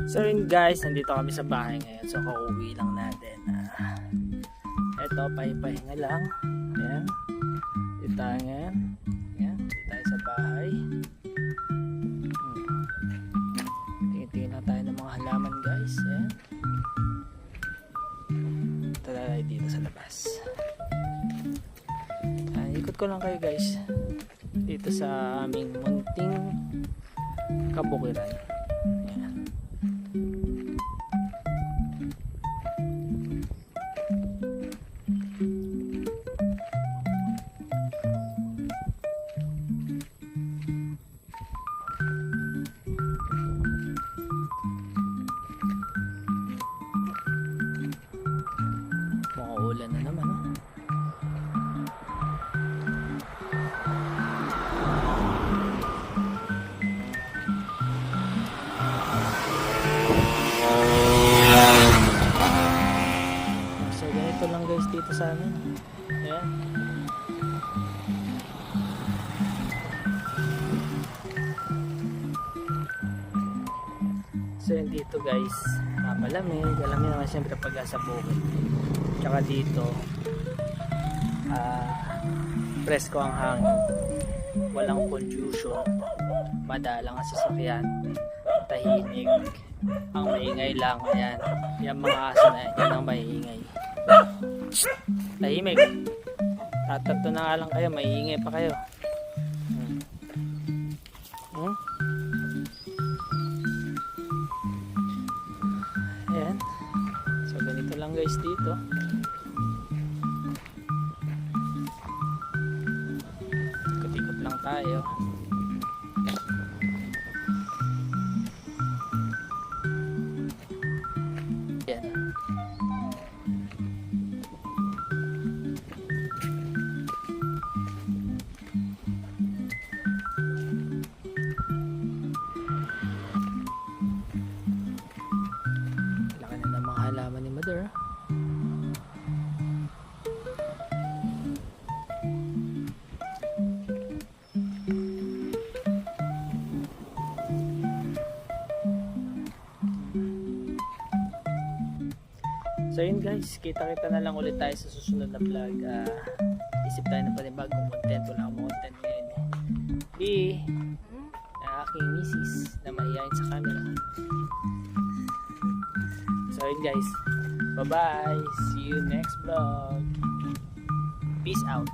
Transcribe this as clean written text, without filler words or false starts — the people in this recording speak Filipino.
So yun guys, nandito kami sa bahay ngayon. So kauwi lang natin. Eto, pahinga lang. Ayan. Dito tayo ngayon. Ayan. Dito tayo sa bahay. Tingin-tingin lang tayo ng mga halaman guys. Ayan. Ito na tayo dito sa labas. Ikot ko lang kayo guys. Dito sa aming munting kabukiran. Ayan. Ulan na naman, oh. So ganito lang guys dito sa amin. Ayan. So yun dito guys, malamig naman siyempre pag sa bukid. Tsaka dito presko ang hangin, walang pollution, madalang ang sasakyan, tahimik, ang maingay lang. Ayan, yung mga aso na yan ang maiingay. Tahimik, tatatlo na nga lang kayo, maiingay pa kayo. Ayan, so ganito lang guys dito. Ikot-ikot lang tayo. Ayan. Laki na ng mga halaman ni Mother. So yun guys, kita-kita na lang ulit tayo sa susunod na vlog. Isip tayo ng panibagong content. Wala akong content ngayon. Na aking misis na mahihayin sa camera. So yun guys, bye bye, see you next vlog. Peace out.